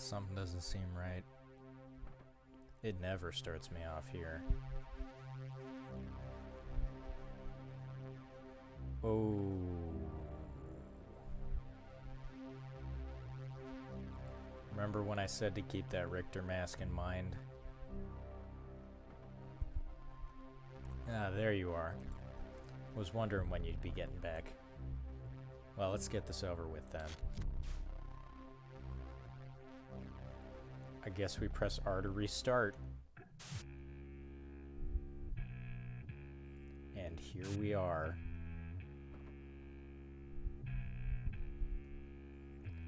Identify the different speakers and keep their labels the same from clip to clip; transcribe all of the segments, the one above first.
Speaker 1: Something doesn't seem right. It never starts me off here. Oh. Remember when I said to keep that Richter mask in mind? Ah, there you are. Was wondering when you'd be getting back. Well, let's get this over with then. I guess we press R to restart. And here we are.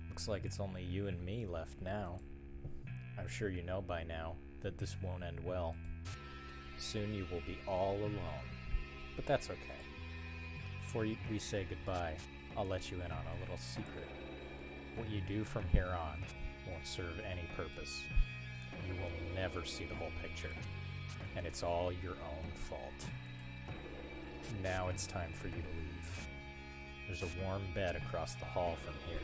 Speaker 1: Looks like it's only you and me left now. I'm sure you know by now that this won't end well. Soon you will be all alone. But that's okay. Before we say goodbye, I'll let you in on a little secret. What you do from here on won't serve any purpose. You will never see the whole picture. And it's all your own fault. Now it's time for you to leave. There's a warm bed across the hall from here.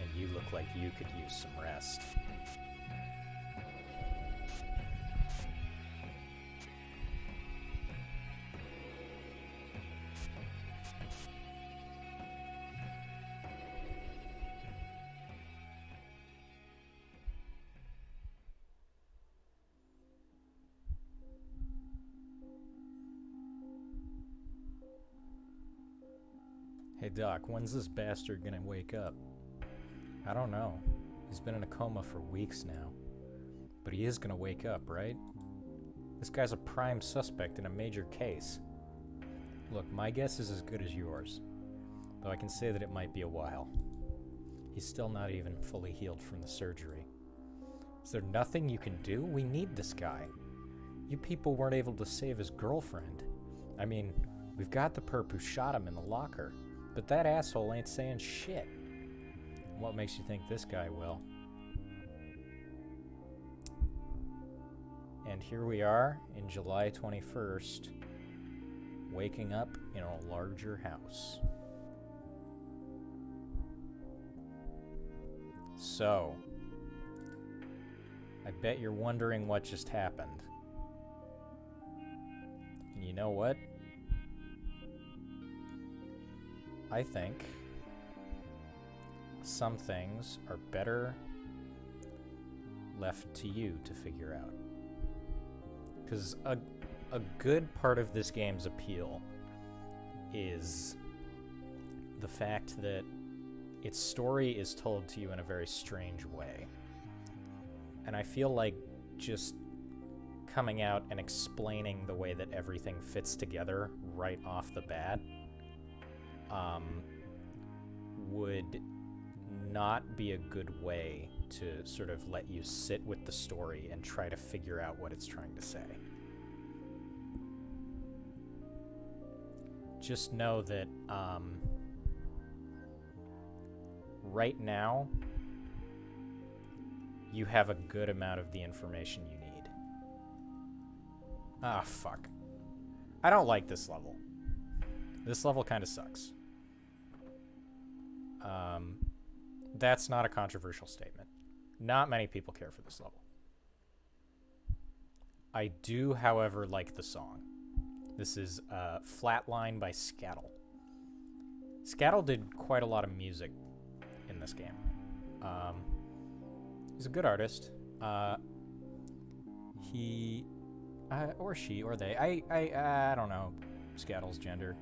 Speaker 1: And you look like you could use some rest. Hey Doc, when's this bastard gonna wake up? I don't know. He's been in a coma for weeks now. But he is gonna wake up, right? This guy's a prime suspect in a major case. Look, my guess is as good as yours. Though I can say that it might be a while. He's still not even fully healed from the surgery. Is there nothing you can do? We need this guy. You people weren't able to save his girlfriend. I mean, we've got the perp who shot him in the locker. But that asshole ain't saying shit. What makes you think this guy will? And here we are in July 21st, waking up in a larger house. So, I bet you're wondering what just happened. And you know what? I think some things are better left to you to figure out. Because a good part of this game's appeal is the fact that its story is told to you in a very strange way. And I feel like just coming out and explaining the way that everything fits together right off the bat would not be a good way to sort of let you sit with the story and try to figure out what it's trying to say. Just know that right now you have a good amount of the information you need. Ah, fuck. I don't like this level. This level kind of sucks. That's not a controversial statement. Not many people care for this level. I do, however, like the song. This is Flatline by Scattle. Scattle did quite a lot of music in this game. He's a good artist. He, or she, or they. I don't know Scattle's gender.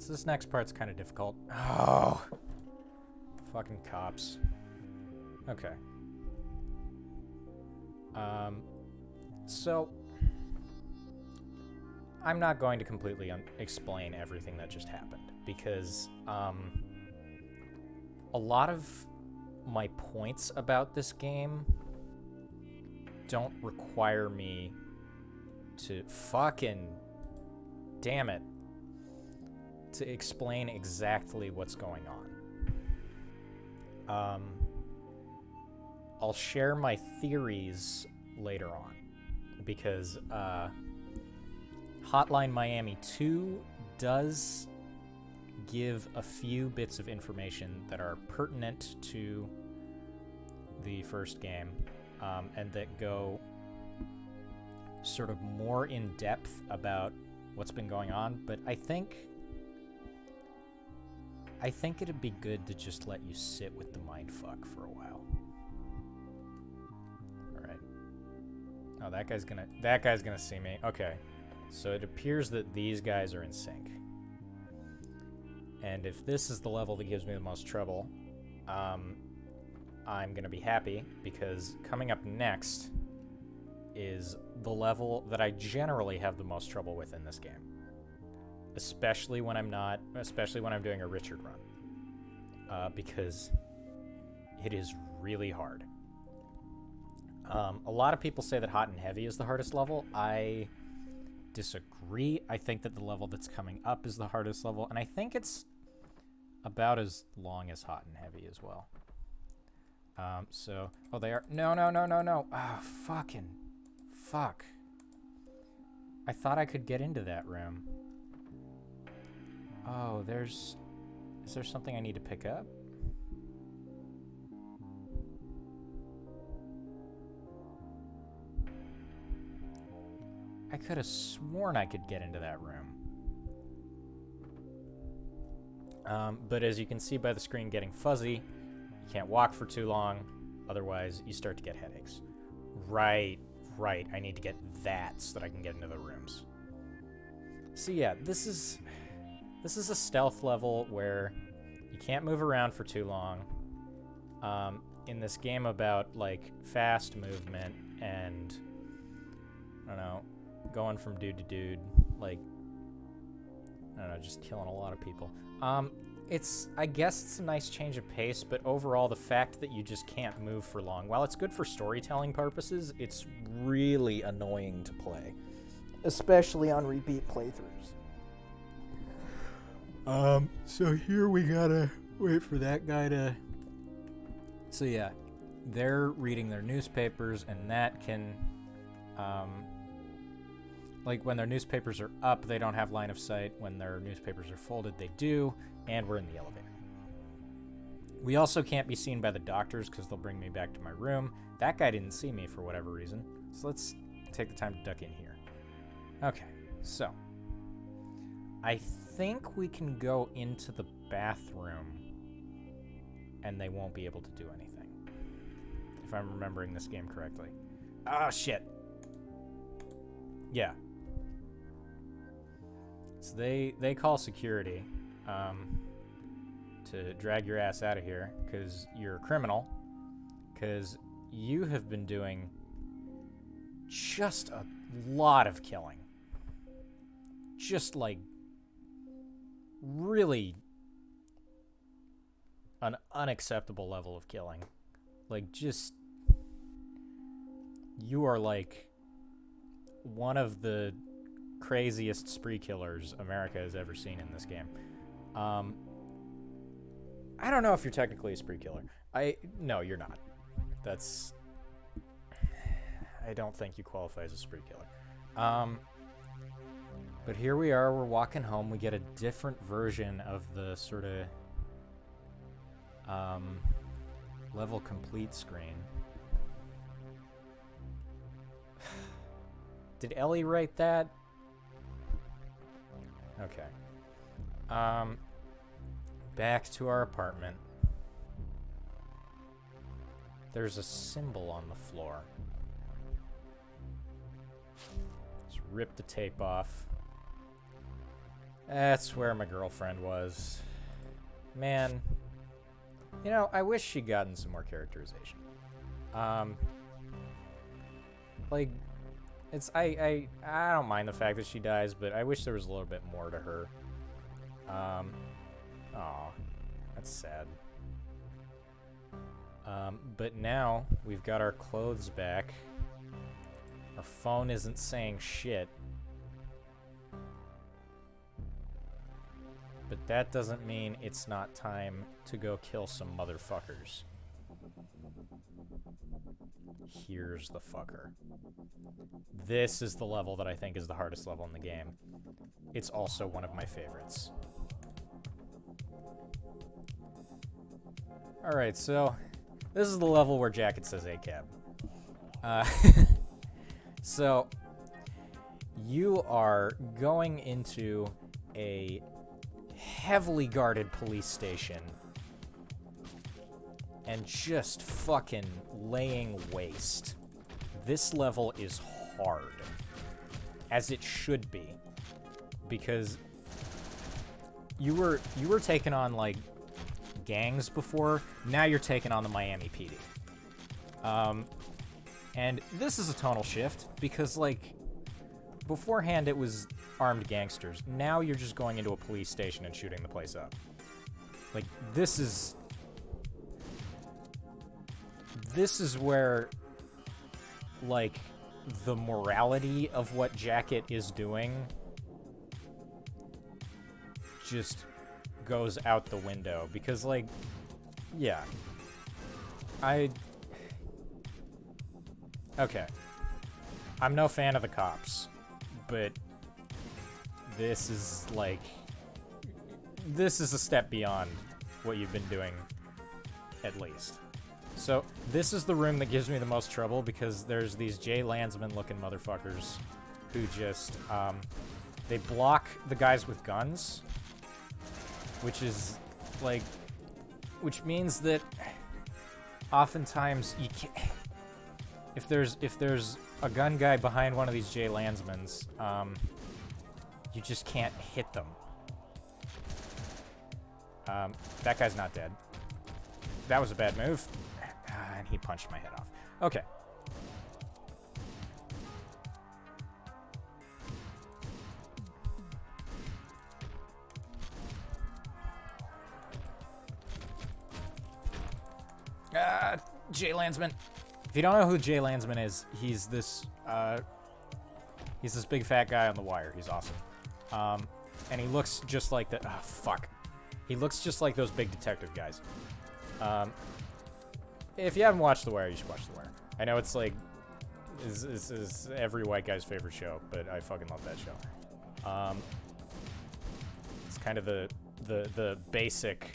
Speaker 1: So this next part's kind of difficult. Oh, fucking cops. Okay. So I'm not going to completely explain everything that just happened because a lot of my points about this game don't require me to fucking damn it to explain exactly what's going on. I'll share my theories later on because Hotline Miami 2 does give a few bits of information that are pertinent to the first game, and that go sort of more in depth about what's been going on, but I think it'd be good to just let you sit with the mindfuck for a while. Alright. Oh, that guy's gonna see me. Okay. So it appears that these guys are in sync. And if this is the level that gives me the most trouble, I'm gonna be happy, because coming up next is the level that I generally have the most trouble with in this game. Especially when I'm doing a Richard run. Because it is really hard. A lot of people say that Hot and Heavy is the hardest level. I disagree. I think that the level that's coming up is the hardest level, and I think it's about as long as Hot and Heavy as well. Oh, they are. No. Ah, fuck. I thought I could get into that room. Oh, is there something I need to pick up? I could have sworn I could get into that room. But as you can see by the screen getting fuzzy, you can't walk for too long, otherwise you start to get headaches. Right. I need to get that so that I can get into the rooms. So yeah, this is a stealth level where you can't move around for too long. In this game about, like, fast movement and, I don't know, going from dude to dude, like, I don't know, just killing a lot of people. I guess it's a nice change of pace, but overall the fact that you just can't move for long, while it's good for storytelling purposes, it's really annoying to play. Especially on repeat playthroughs. So here we gotta wait for that guy to... So yeah, they're reading their newspapers, and that can, like, when their newspapers are up, they don't have line of sight. When their newspapers are folded, they do, and we're in the elevator. We also can't be seen by the doctors because they'll bring me back to my room. That guy didn't see me for whatever reason, so let's take the time to duck in here. Okay, so I think we can go into the bathroom and they won't be able to do anything, if I'm remembering this game correctly. Ah, shit. Yeah. So they call security to drag your ass out of here because you're a criminal, because you have been doing just a lot of killing. Just, like, really an unacceptable level of killing. Like, just... You are, like, one of the craziest spree killers America has ever seen in this game. I don't know if you're technically a spree killer. No, you're not. That's... I don't think you qualify as a spree killer. But here we are, we're walking home. We get a different version of the sort of level complete screen. Did Ellie write that? Okay. Back to our apartment. There's a symbol on the floor. Let's rip the tape off. That's where my girlfriend was. Man, you know, I wish she'd gotten some more characterization. Like, it's I don't mind the fact that she dies, but I wish there was a little bit more to her. Aw, that's sad. But now we've got our clothes back. Our phone isn't saying shit. But that doesn't mean it's not time to go kill some motherfuckers. Here's the fucker. This is the level that I think is the hardest level in the game. It's also one of my favorites. Alright, so this is the level where Jacket says ACAB. So you are going into a heavily guarded police station and just fucking laying waste. This level is hard, as it should be, because you were taking on like gangs before. Now you're taking on the Miami PD. And this is a tonal shift because, like, beforehand it was armed gangsters. Now you're just going into a police station and shooting the place up. Like, this is where, like, the morality of what Jacket is doing just goes out the window. Because, like, yeah. Okay. I'm no fan of the cops, but this is, like, this is a step beyond what you've been doing, at least. So, this is the room that gives me the most trouble, because there's these Jay Landsman-looking motherfuckers who just, they block the guys with guns, which is, like, which means that oftentimes you can't... If there's a gun guy behind one of these Jay Landsmans, you just can't hit them. That guy's not dead. That was a bad move. And he punched my head off. Okay. Jay Landsman. If you don't know who Jay Landsman is, he's this big fat guy on The Wire. He's awesome. And he looks just like the... Ah, fuck. He looks just like those big detective guys. If you haven't watched The Wire, you should watch The Wire. I know it's like... is every white guy's favorite show, but I fucking love that show. It's kind of the basic...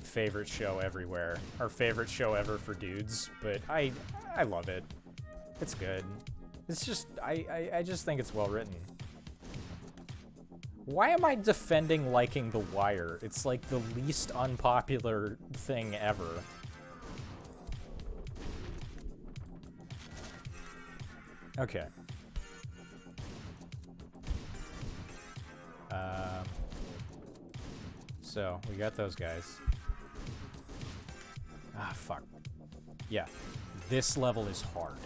Speaker 1: favorite show everywhere, or favorite show ever for dudes, but I love it. It's good. It's just, I just think it's well written. Why am I defending liking The Wire? It's like the least unpopular thing ever. Okay. So, we got those guys. Ah, fuck. Yeah. This level is hard.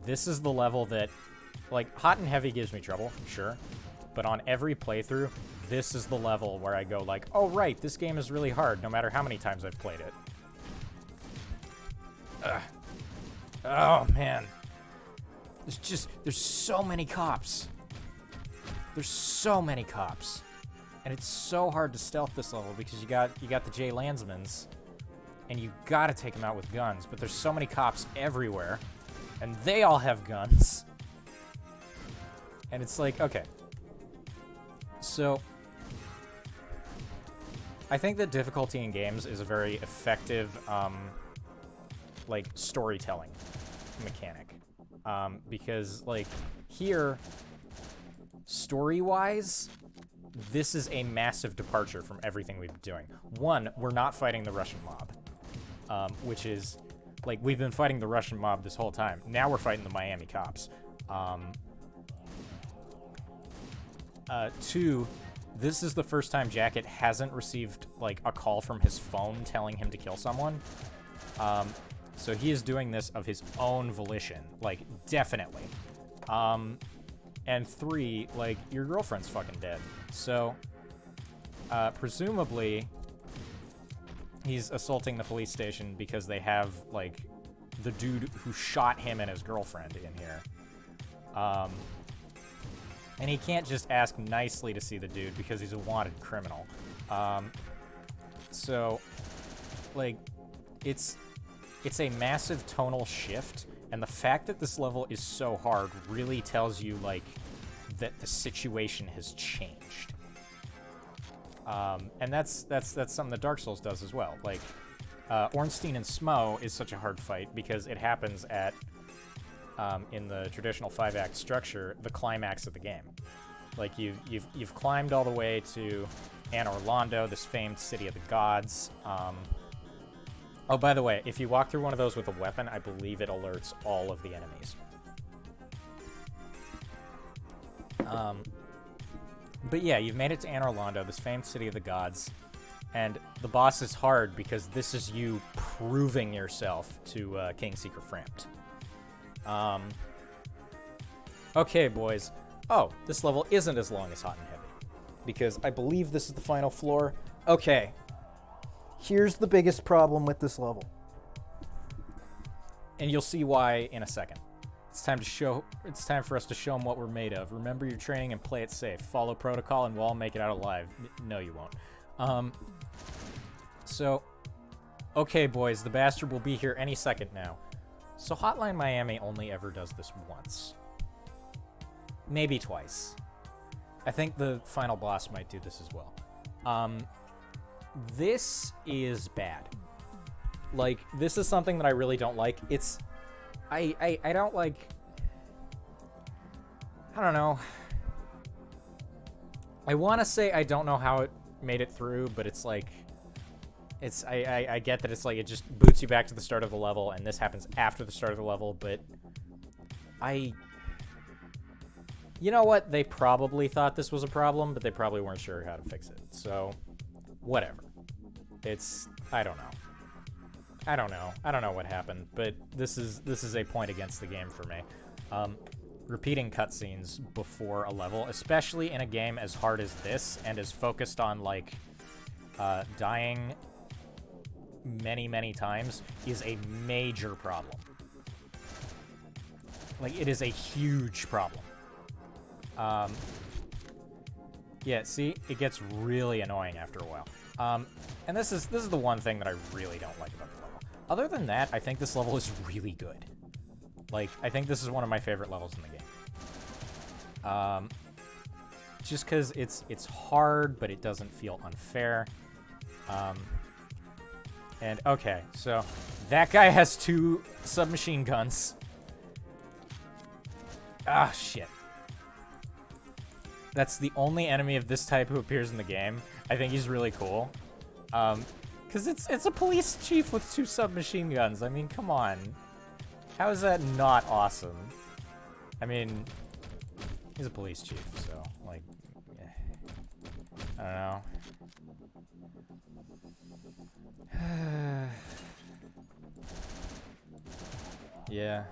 Speaker 1: This is the level that... Like, Hot and Heavy gives me trouble, sure. But on every playthrough, this is the level where I go like, oh, right, this game is really hard, no matter how many times I've played it. Ugh. Oh, man. There's so many cops. There's so many cops. And it's so hard to stealth this level because you got the Jay Landsmans, and you gotta take them out with guns, but there's so many cops everywhere, and they all have guns. And it's like, okay. So, I think that difficulty in games is a very effective, like, storytelling mechanic. Because, like, here, story-wise... This is a massive departure from everything we've been doing. One, we're not fighting the Russian mob, which is, like, we've been fighting the Russian mob this whole time. Now we're fighting the Miami cops. Two, this is the first time Jacket hasn't received, like, a call from his phone telling him to kill someone. So he is doing this of his own volition, like, definitely. And three, like, your girlfriend's fucking dead. So, presumably, he's assaulting the police station because they have, like, the dude who shot him and his girlfriend in here. And he can't just ask nicely to see the dude because he's a wanted criminal. So, like, it's a massive tonal shift. And the fact that this level is so hard really tells you, like, that the situation has changed. And that's something that Dark Souls does as well. Like, Ornstein and Smo is such a hard fight because it happens at, in the traditional 5-act structure, the climax of the game. Like, you've climbed all the way to Anor Londo, this famed city of the gods. Oh, by the way, if you walk through one of those with a weapon, I believe it alerts all of the enemies. But yeah, you've made it to Anor Londo, this famed city of the gods, and the boss is hard because this is you proving yourself to King Seeker Frampt. Okay, boys. Oh, this level isn't as long as Hot and Heavy, because I believe this is the final floor. Okay. Here's the biggest problem with this level. And you'll see why in a second. It's time for us to show them what we're made of. Remember your training and play it safe. Follow protocol and we'll all make it out alive. No, you won't. So, okay, boys, the bastard will be here any second now. So Hotline Miami only ever does this once. Maybe twice. I think the final boss might do this as well. This is bad. Like, this is something that I really don't like. It's... I don't like... I don't know. I want to say I don't know how it made it through, but it's like... It's... I get that it's like it just boots you back to the start of the level, and this happens after the start of the level, but... You know what? They probably thought this was a problem, but they probably weren't sure how to fix it. So, whatever. It's... I don't know. I don't know what happened, but this is a point against the game for me. Repeating cutscenes before a level, especially in a game as hard as this, and as focused on, like, dying many times, is a major problem. Like, it is a huge problem. Yeah, see? It gets really annoying after a while. And this is the one thing that I really don't like about the level. Other than that, I think this level is really good. Like, I think this is one of my favorite levels in the game. Just because it's hard, but it doesn't feel unfair. And, okay, so that guy has 2 submachine guns. Ah, shit. That's the only enemy of this type who appears in the game. I think he's really cool. Because it's a police chief with 2 submachine guns. I mean, come on. How is that not awesome? I mean, he's a police chief, so, like, I don't know. Yeah.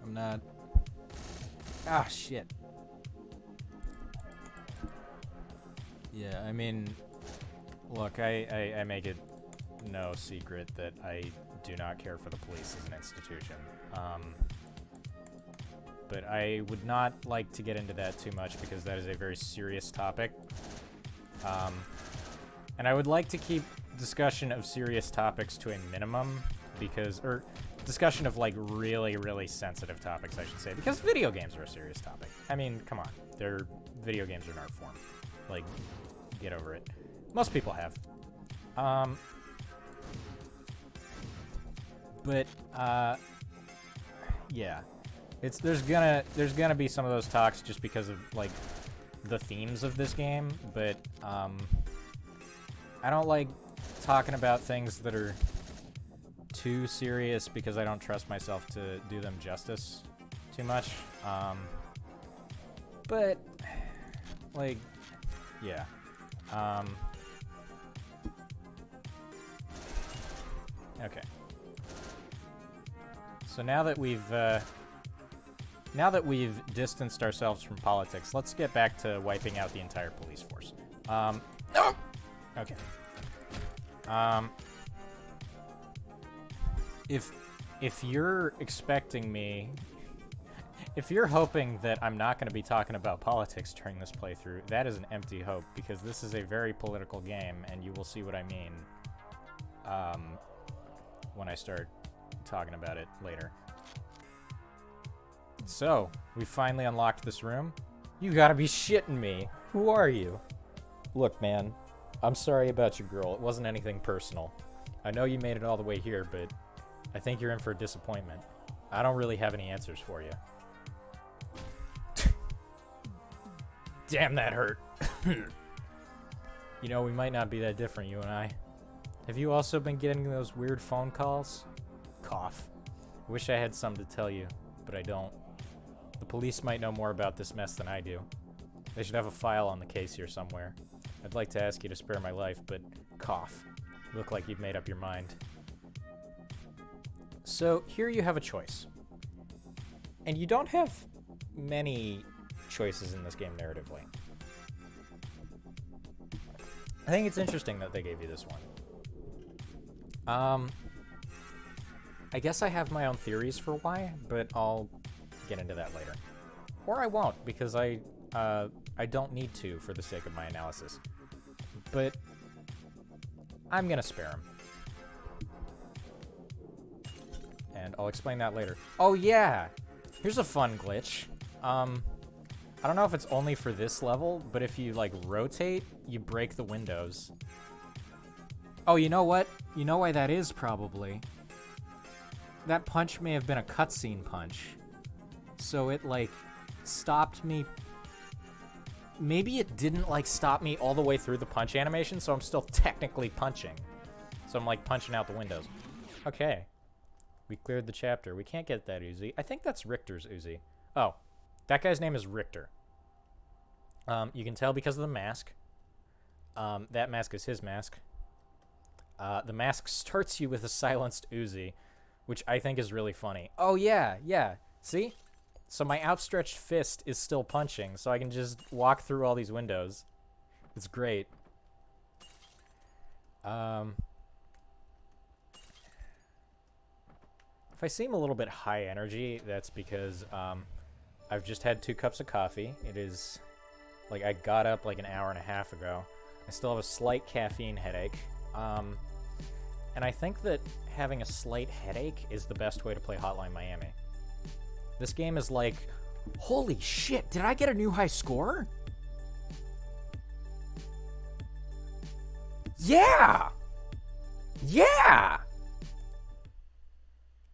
Speaker 1: I'm not... Ah, shit. Yeah, I mean, look, I make it no secret that I do not care for the police as an institution. But I would not like to get into that too much because that is a very serious topic. And I would like to keep discussion of serious topics to a minimum because, or discussion of like really sensitive topics, I should say, because video games are a serious topic. I mean, come on, video games are an art form. Like, get over it. Most people have. But yeah, there's gonna be some of those talks just because of like the themes of this game, but I don't like talking about things that are too serious because I don't trust myself to do them justice too much. But like, yeah. Okay. So now that we've distanced ourselves from politics, let's get back to wiping out the entire police force. No! Okay. If you're expecting me, if you're hoping that I'm not going to be talking about politics during this playthrough, that is an empty hope, because this is a very political game, and you will see what I mean. when I start talking about it later. So, we finally unlocked this room. You gotta be shitting me. Who are you? Look, man, I'm sorry about your girl. It wasn't anything personal. I know you made it all the way here, but I think you're in for a disappointment. I don't really have any answers for you. Damn, that hurt. You know, we might not be that different, you and I. Have you also been getting those weird phone calls? Cough. I wish I had something to tell you, but I don't. The police might know more about this mess than I do. They should have a file on the case here somewhere. I'd like to ask you to spare my life, but cough. You look like you've made up your mind. So, here you have a choice. And you don't have many choices in this game narratively. I think it's interesting that they gave you this one. I guess I have my own theories for why, but I'll get into that later. Or I won't, because I don't need to for the sake of my analysis. But I'm gonna spare him. And I'll explain that later. Oh yeah! Here's a fun glitch. I don't know if it's only for this level, but if you, like, rotate, you break the windows. Oh, you know what? You know why that is, probably. That punch may have been a cutscene punch. So it, like, stopped me. Maybe it didn't, like, stop me all the way through the punch animation, so I'm still technically punching. So I'm, like, punching out the windows. Okay. We cleared the chapter. We can't get that Uzi. I think that's Richter's Uzi. Oh. That guy's name is Richter. You can tell because of the mask. That mask is his mask. The mask starts you with a silenced Uzi, which I think is really funny. Oh, yeah, yeah. See? So my outstretched fist is still punching, so I can just walk through all these windows. It's great. If I seem a little bit high energy, that's because I've just had 2 cups of coffee. It is, like, I got up like an hour and a half ago. I still have a slight caffeine headache. And I think that having a slight headache is the best way to play Hotline Miami. This game is like, holy shit, did I get a new high score? Yeah! Yeah!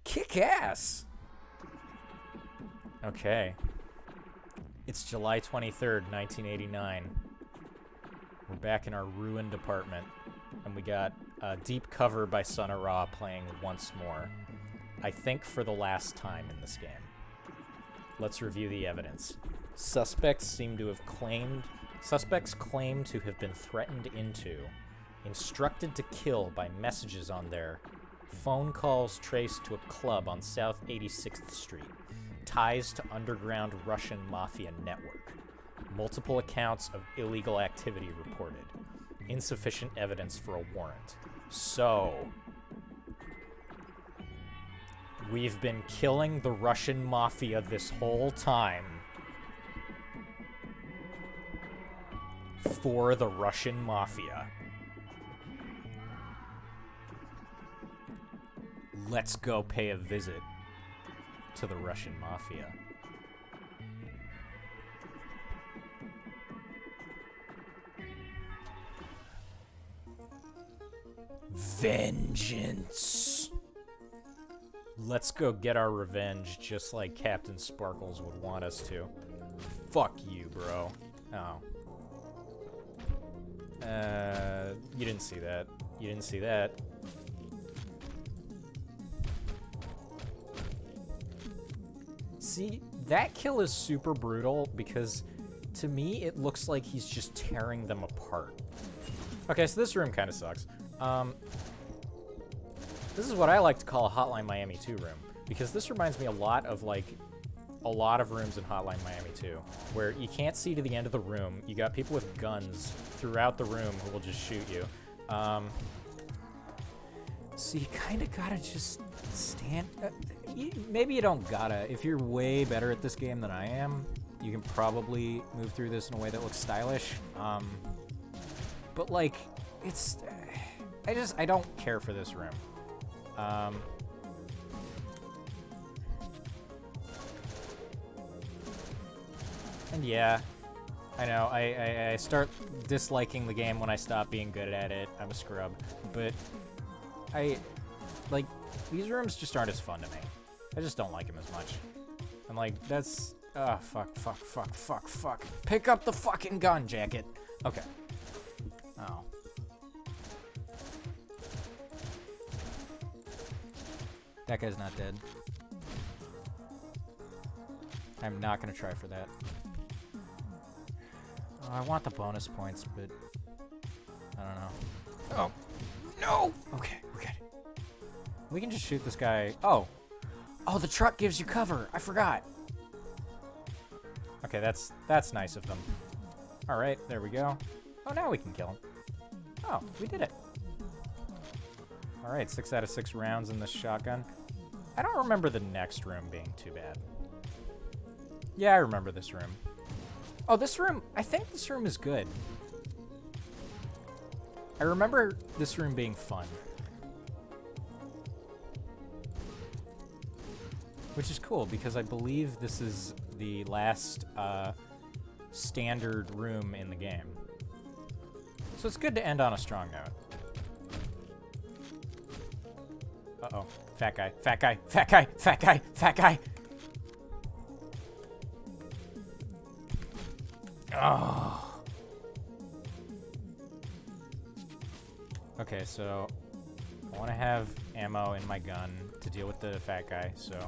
Speaker 1: Kick ass! Okay. It's July 23rd, 1989. We're back in our ruined apartment, and we got Deep Cover by Son of Ra playing once more. I think for the last time in this game. Let's review the evidence. Suspects claim to have been threatened into, instructed to kill by messages on their phone calls traced to a club on South 86th Street. Ties to underground Russian mafia network. Multiple accounts of illegal activity reported. Insufficient evidence for a warrant. So, we've been killing the Russian mafia this whole time. For the Russian mafia. Let's go pay a visit to the Russian mafia. Vengeance. Let's go get our revenge just like Captain Sparkles would want us to. Fuck you, bro. Oh. You didn't see that. You didn't see that. See, that kill is super brutal because, to me, it looks like he's just tearing them apart. Okay, so this room kind of sucks. This is what I like to call a Hotline Miami 2 room, because this reminds me a lot of, like, a lot of rooms in Hotline Miami 2, where you can't see to the end of the room. You got people with guns throughout the room who will just shoot you. So you kind of gotta just stand... maybe you don't gotta. If you're way better at this game than I am, you can probably move through this in a way that looks stylish. But, like, it's... I don't care for this room. And yeah, I know, I start disliking the game when I stop being good at it. I'm a scrub. But like, these rooms just aren't as fun to me. I just don't like them as much. I'm like, that's, oh, fuck. Pick up the fucking gun, Jacket. Okay. Oh. That guy's not dead. I'm not gonna try for that. Oh, I want the bonus points, but I don't know. Oh, no! Okay, we're good. We can just shoot this guy. Oh, the truck gives you cover. I forgot. Okay, that's nice of them. All right, there we go. Oh, now we can kill him. Oh, we did it. All right, 6 out of 6 rounds in this shotgun. I don't remember the next room being too bad. Yeah, I remember this room. Oh, this room, I think this room is good. I remember this room being fun. Which is cool, because I believe this is the last standard room in the game. So it's good to end on a strong note. Uh-oh. Fat guy, fat guy, fat guy, fat guy, fat guy! Oh. Okay, so I want to have ammo in my gun to deal with the fat guy, so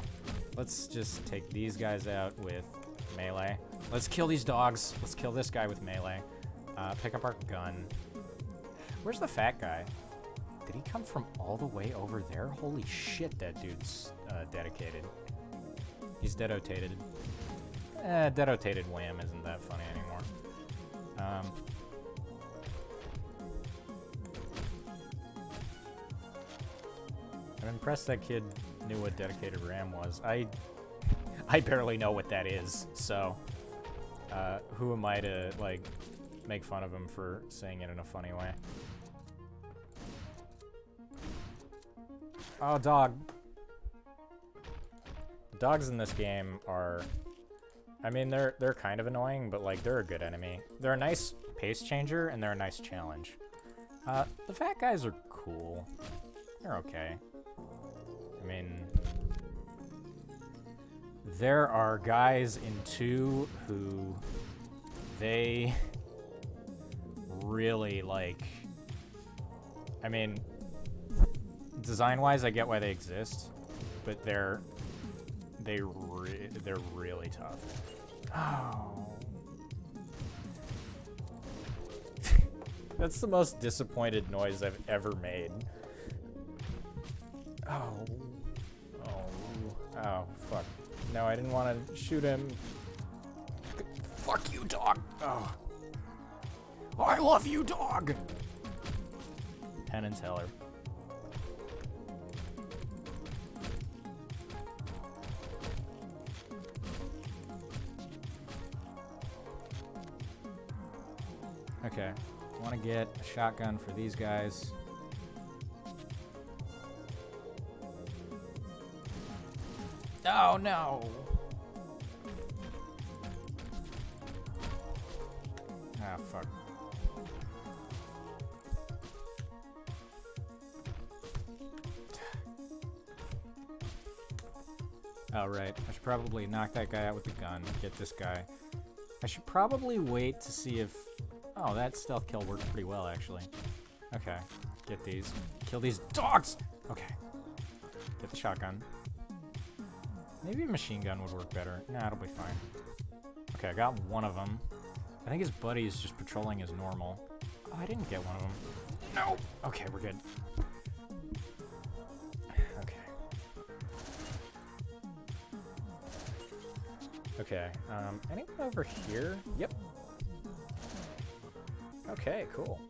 Speaker 1: let's just take these guys out with melee. Let's kill these dogs. Let's kill this guy with melee. Pick up our gun. Where's the fat guy? Did he come from all the way over there? Holy shit, that dude's dedicated. He's dedotated. Dedotated wham isn't that funny anymore. I'm impressed that kid knew what dedicated RAM was. I barely know what that is, so who am I to, like, make fun of him for saying it in a funny way? Oh, dog. Dogs in this game are... I mean, they're kind of annoying, but, like, they're a good enemy. They're a nice pace changer, and they're a nice challenge. The fat guys are cool. They're okay. I mean... There are guys in 2 who... They... really, like... I mean... Design-wise, I get why they exist, but they're really tough. Oh. That's the most disappointed noise I've ever made. Oh. Oh, fuck. No, I didn't want to shoot him. Fuck you, dog. Oh. I love you, dog. Penn and Teller. Okay, I want to get a shotgun for these guys. Oh, no! Ah, fuck. Oh, right. I should probably knock that guy out with the gun, get this guy. I should probably wait to see if... Oh, that stealth kill worked pretty well, actually. Okay, get these. Kill these dogs! Okay. Get the shotgun. Maybe a machine gun would work better. Nah, it'll be fine. Okay, I got one of them. I think his buddy is just patrolling as normal. Oh, I didn't get one of them. No! Okay, we're good. Okay. Okay, anyone over here? Yep. Okay, cool.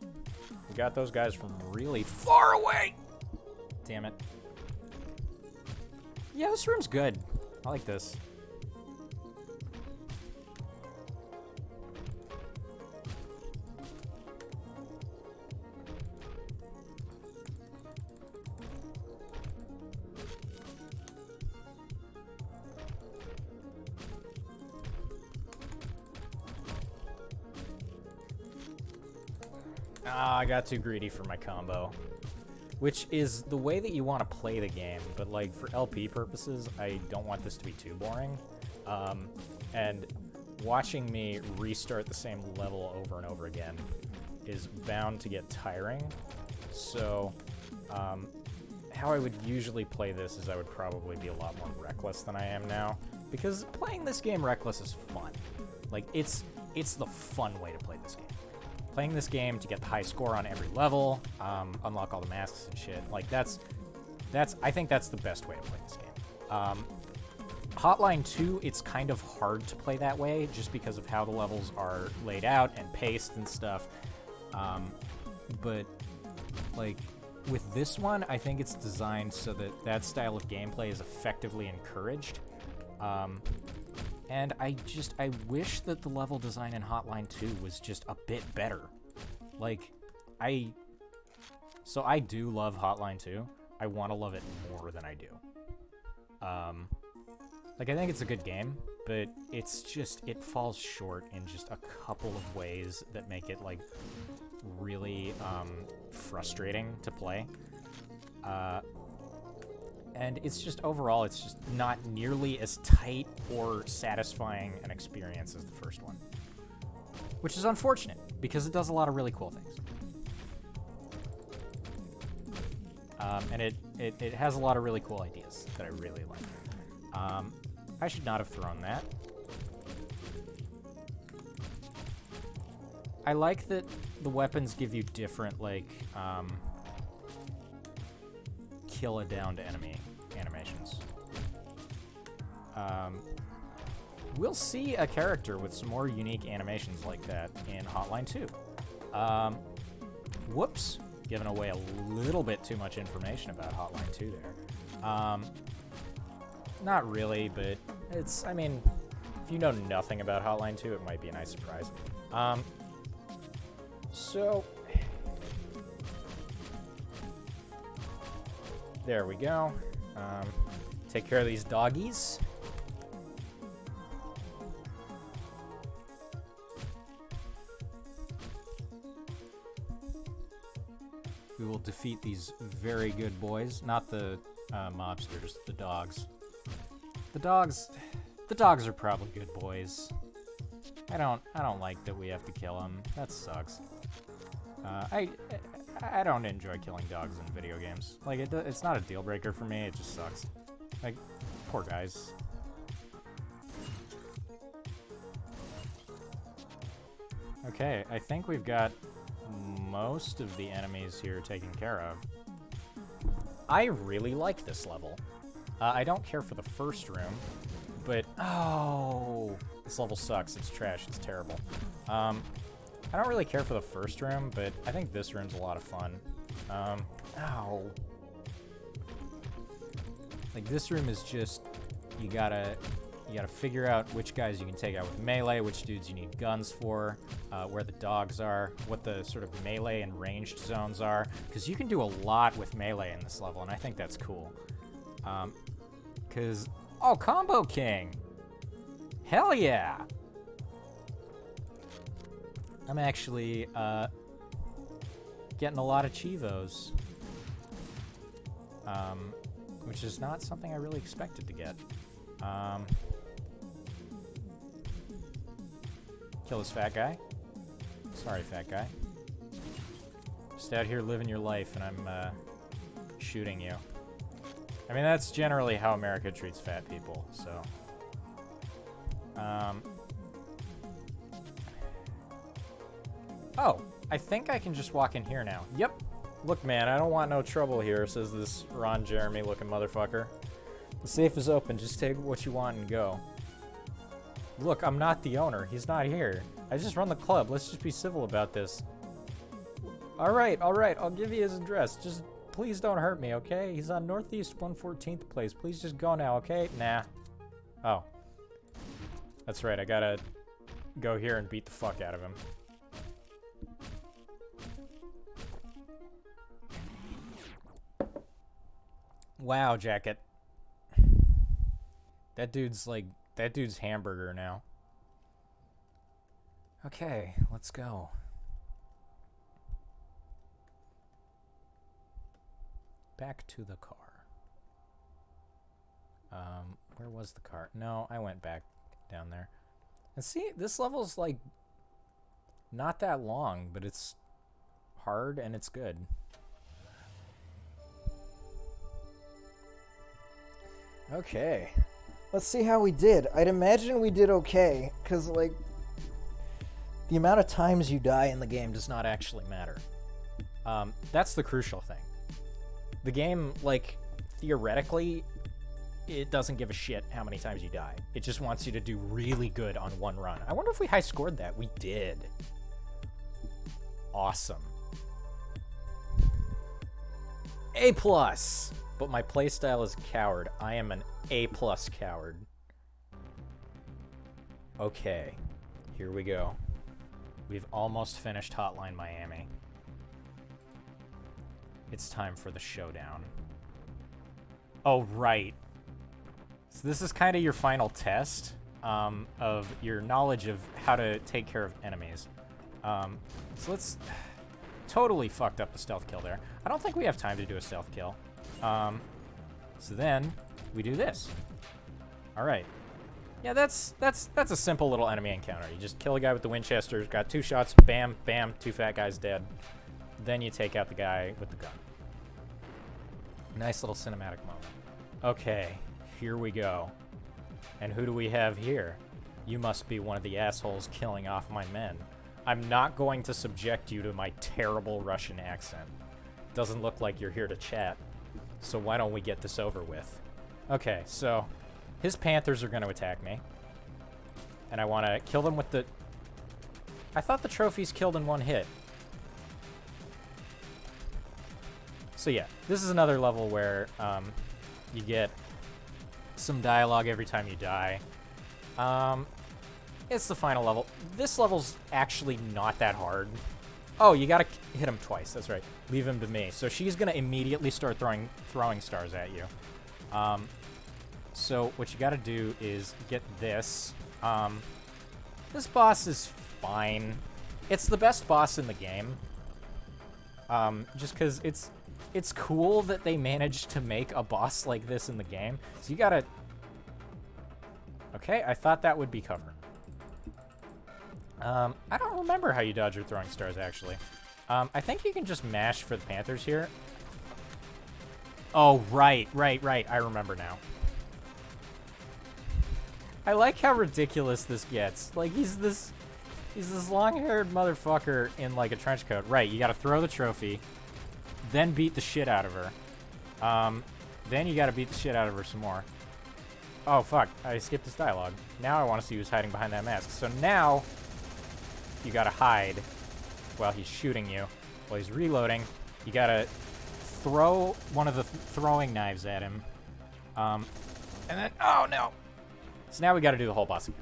Speaker 1: We got those guys from really far away! Damn it. Yeah, this room's good. I like this. Ah, I got too greedy for my combo. Which is the way that you want to play the game, but like for LP purposes, I don't want this to be too boring. And watching me restart the same level over and over again is bound to get tiring. So, how I would usually play this is I would probably be a lot more reckless than I am now, because playing this game reckless is fun. Like, it's the fun way to play this game. Playing this game to get the high score on every level, unlock all the masks and shit. Like, I think that's the best way to play this game. Hotline 2, it's kind of hard to play that way, just because of how the levels are laid out and paced and stuff. But, like, with this one, I think it's designed so that that style of gameplay is effectively encouraged. And I wish that the level design in Hotline 2 was just a bit better. Like, so I do love Hotline 2. I want to love it more than I do. Like, I think it's a good game, but it's just, it falls short in just a couple of ways that make it, like, really, frustrating to play. And it's just, overall, it's just not nearly as tight or satisfying an experience as the first one. Which is unfortunate, because it does a lot of really cool things. And it has a lot of really cool ideas that I really like. I should not have thrown that. I like that the weapons give you different, like, kill a downed enemy animations. We'll see a character with some more unique animations like that in Hotline 2. Whoops. Giving away a little bit too much information about Hotline 2 there. Not really, but it's, I mean, if you know nothing about Hotline 2, it might be a nice surprise. So, there we go. Take care of these doggies. We will defeat these very good boys. Not the mobsters, the dogs. The dogs are probably good boys. I don't like that we have to kill them. That sucks. I don't enjoy killing dogs in video games. Like, it's not a deal breaker for me, it just sucks. Like, poor guys. Okay, I think we've got most of the enemies here taken care of. I really like this level. I don't care for the first room, but, oh, this level sucks, it's trash, it's terrible. I don't really care for the first room, but I think this room's a lot of fun. Ow. Like, this room is just, you gotta figure out which guys you can take out with melee, which dudes you need guns for, where the dogs are, what the sort of melee and ranged zones are, because you can do a lot with melee in this level, and I think that's cool. Oh, Combo King! Hell yeah! I'm actually, getting a lot of Chivos. Which is not something I really expected to get. Kill this fat guy. Sorry, fat guy. Just out here living your life, and I'm, shooting you. I mean, that's generally how America treats fat people, so... Oh, I think I can just walk in here now. Yep. Look, man, I don't want no trouble here, says this Ron Jeremy-looking motherfucker. The safe is open. Just take what you want and go. Look, I'm not the owner. He's not here. I just run the club. Let's just be civil about this. All right. I'll give you his address. Just please don't hurt me, okay? He's on Northeast 114th Place. Please just go now, okay? Nah. Oh. That's right. I gotta go here and beat the fuck out of him. Wow, Jacket. That dude's hamburger now. Okay, let's go. back to the car. Where was the car? No, I went back down there. And see, this level's like not that long, but it's hard and it's good. Okay. Let's see how we did. I'd imagine we did okay, because, like, the amount of times you die in the game does not actually matter. That's the crucial thing. The game, like, theoretically, it doesn't give a shit how many times you die. It just wants you to do really good on one run. I wonder if we high scored that. We did. Awesome. A+. But my playstyle is coward. I am an A+ coward. Okay. Here we go. We've almost finished Hotline Miami. It's time for the showdown. Oh, right. So this is kind of your final test of your knowledge of how to take care of enemies. So let's... Totally fucked up the stealth kill there. I don't think we have time to do a stealth kill. So then we do this. All right. Yeah, that's a simple little enemy encounter. You just kill a guy with the Winchester. Got 2 shots. Bam, bam. 2 fat guys dead. Then you take out the guy with the gun. Nice little cinematic moment. Okay, here we go. And who do we have here? You must be one of the assholes killing off my men. I'm not going to subject you to my terrible Russian accent. Doesn't look like you're here to chat. So why don't we get this over with? Okay, so his Panthers are going to attack me. And I want to kill them with the... I thought the trophies killed in 1 hit. So yeah, this is another level where you get some dialogue every time you die. It's the final level. This level's actually not that hard. Oh, you gotta hit him twice. That's right. Leave him to me. So she's gonna immediately start throwing stars at you. So what you gotta do is get this. This boss is fine. It's the best boss in the game. Just because it's cool that they managed to make a boss like this in the game. So you gotta... Okay, I thought that would be cover. I don't remember how you dodge your throwing stars, actually. I think you can just mash for the Panthers here. Oh, right. I remember now. I like how ridiculous this gets. Like, he's this long-haired motherfucker in, like, a trench coat. Right, you gotta throw the trophy, then beat the shit out of her. Then you gotta beat the shit out of her some more. Oh, fuck. I skipped this dialogue. Now I want to see who's hiding behind that mask. So now... you gotta hide while he's shooting you. While he's reloading, you gotta throw one of the throwing knives at him. And then, oh no! So now we gotta do the whole boss again.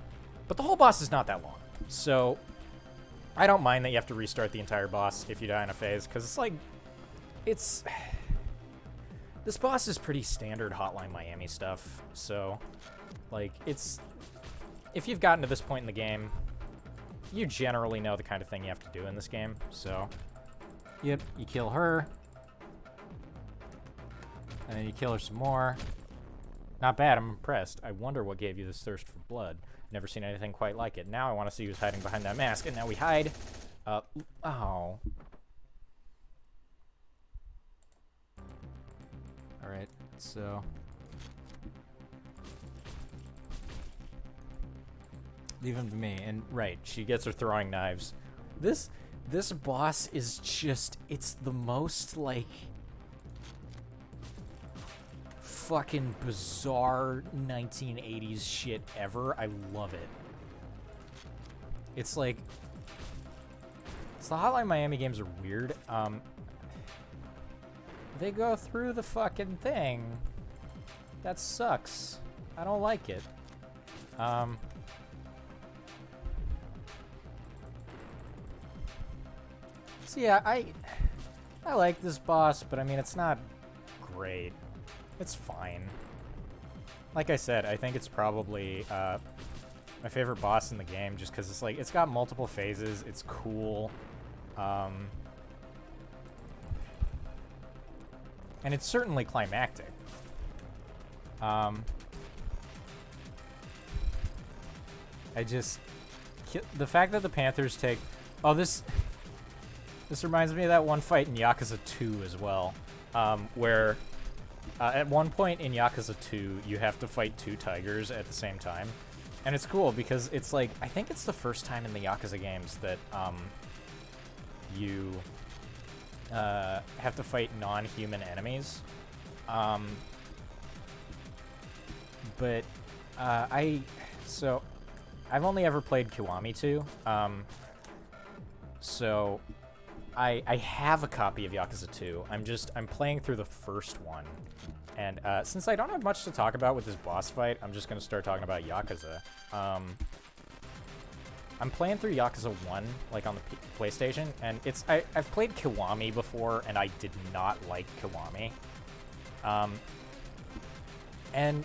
Speaker 1: But the whole boss is not that long. So, I don't mind that you have to restart the entire boss if you die in a phase, because it's like, this boss is pretty standard Hotline Miami stuff. So, like, if you've gotten to this point in the game, you generally know the kind of thing you have to do in this game. So, yep, you kill her. And then you kill her some more. Not bad, I'm impressed. I wonder what gave you this thirst for blood. Never seen anything quite like it. Now I want to see who's hiding behind that mask. And now we hide. Oh. Alright, so... leave him to me. And right, she gets her throwing knives. This boss is just, it's the most, like, fucking bizarre 1980s shit ever. I love it. It's like, the Hotline Miami games are weird. They go through the fucking thing. That sucks. I don't like it. So yeah, I like this boss, but I mean, it's not great. It's fine. Like I said, I think it's probably my favorite boss in the game, just because it's like, it's got multiple phases, it's cool. And it's certainly climactic. The fact that the Panthers take... Oh, this reminds me of that one fight in Yakuza 2 as well, where at one point in Yakuza 2, you have to fight 2 tigers at the same time. And it's cool because it's like, I think it's the first time in the Yakuza games that you have to fight non-human enemies. So I've only ever played Kiwami 2, so I have a copy of Yakuza 2. I'm playing through the first one, and since I don't have much to talk about with this boss fight, I'm just gonna start talking about Yakuza. I'm playing through Yakuza 1, like on the PlayStation, and I've played Kiwami before, and I did not like Kiwami. And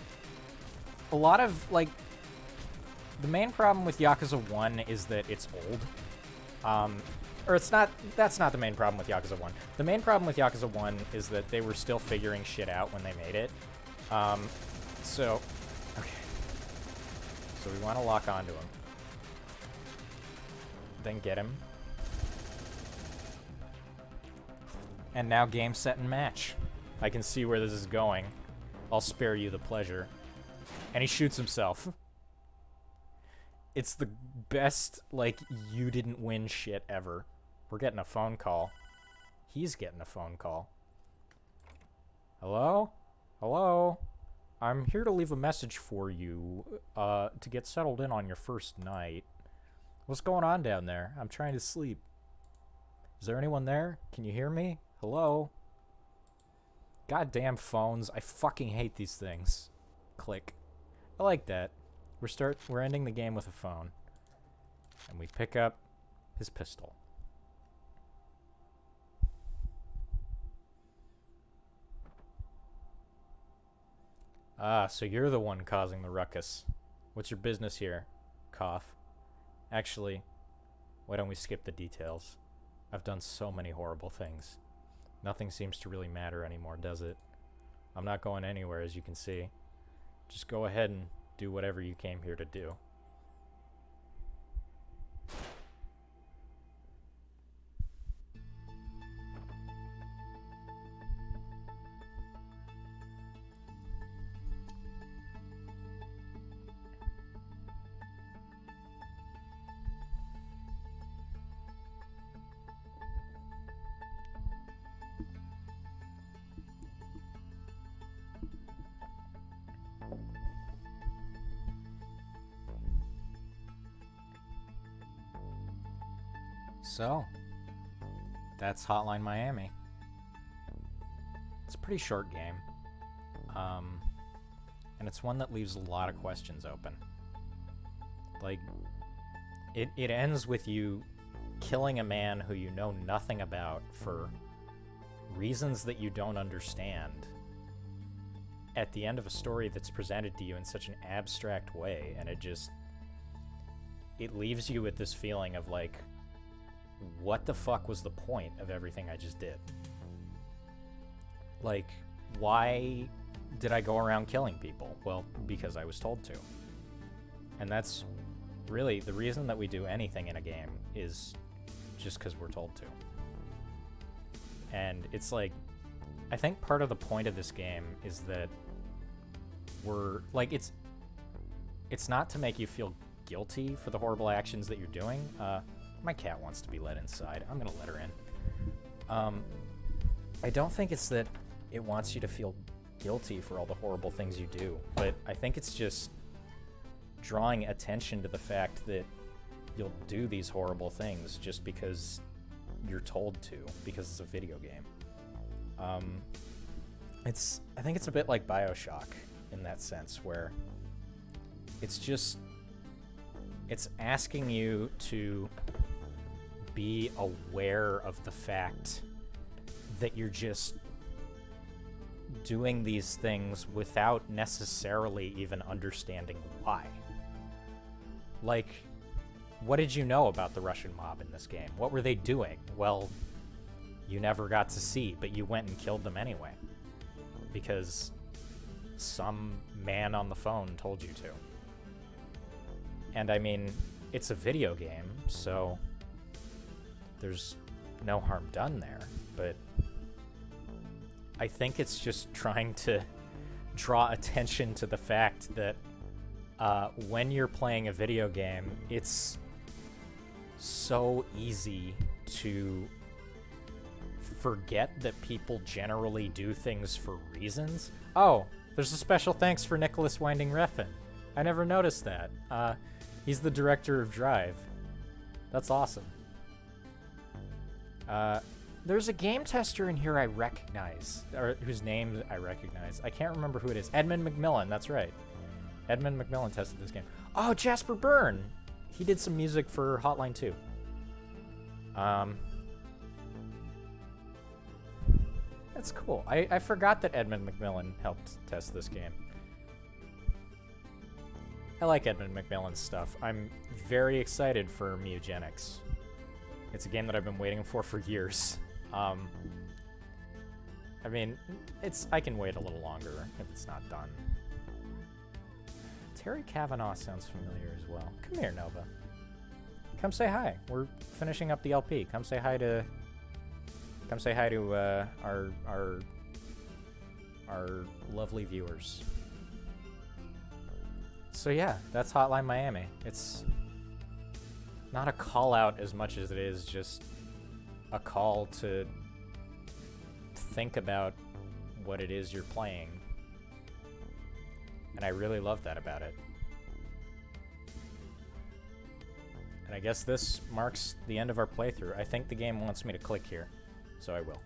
Speaker 1: a lot of, like, the main problem with Yakuza 1 is that it's old. Or that's not the main problem with Yakuza 1. The main problem with Yakuza 1 is that they were still figuring shit out when they made it. Okay. So we want to lock onto him. Then get him. And now game, set, and match. I can see where this is going. I'll spare you the pleasure. And he shoots himself. It's the best, like, you didn't win shit ever. We're getting a phone call. He's getting a phone call. Hello? Hello? I'm here to leave a message for you, to get settled in on your first night. What's going on down there? I'm trying to sleep. Is there anyone there? Can you hear me? Hello? Goddamn phones. I fucking hate these things. Click. I like that. We're ending the game with a phone. And we pick up his pistol. Ah, so you're the one causing the ruckus. What's your business here? Cough. Actually, why don't we skip the details? I've done so many horrible things. Nothing seems to really matter anymore, does it? I'm not going anywhere, as you can see. Just go ahead and do whatever you came here to do. So, that's Hotline Miami. It's a pretty short game. And it's one that leaves a lot of questions open. Like, it ends with you killing a man who you know nothing about for reasons that you don't understand at the end of a story that's presented to you in such an abstract way, and it leaves you with this feeling of, like, what the fuck was the point of everything I just did? Like, why did I go around killing people? Well, because I was told to. And that's really the reason that we do anything in a game, is just because we're told to. And it's like, I think part of the point of this game is that we're, like, it's not to make you feel guilty for the horrible actions that you're doing. My cat wants to be let inside. I'm gonna let her in. I don't think it's that it wants you to feel guilty for all the horrible things you do, but I think it's just drawing attention to the fact that you'll do these horrible things just because you're told to, because it's a video game. I think it's a bit like BioShock in that sense, where it's asking you to be aware of the fact that you're just doing these things without necessarily even understanding why. Like, what did you know about the Russian mob in this game? What were they doing? Well, you never got to see, but you went and killed them anyway. because some man on the phone told you to. And I mean, it's a video game, so there's no harm done there, but I think it's just trying to draw attention to the fact that when you're playing a video game, it's so easy to forget that people generally do things for reasons. Oh, there's a special thanks for Nicholas Winding Refn. I never noticed that. He's the director of Drive. That's awesome. There's a game tester in here I recognize, or whose name I recognize. I can't remember who it is. Edmund McMillan, that's right. Edmund McMillan tested this game. Oh, Jasper Byrne! He did some music for Hotline 2. That's cool. I forgot that Edmund McMillan helped test this game. I like Edmund McMillan's stuff. I'm very excited for Mutagenics. It's a game that I've been waiting for years. I mean, I can wait a little longer if it's not done. Terry Kavanaugh sounds familiar as well. Come here, Nova. Come say hi. We're finishing up the LP. Come say hi to our lovely viewers. So yeah, that's Hotline Miami. It's not a call out as much as it is just a call to think about what it is you're playing. And I really love that about it. And I guess this marks the end of our playthrough. I think the game wants me to click here, so I will.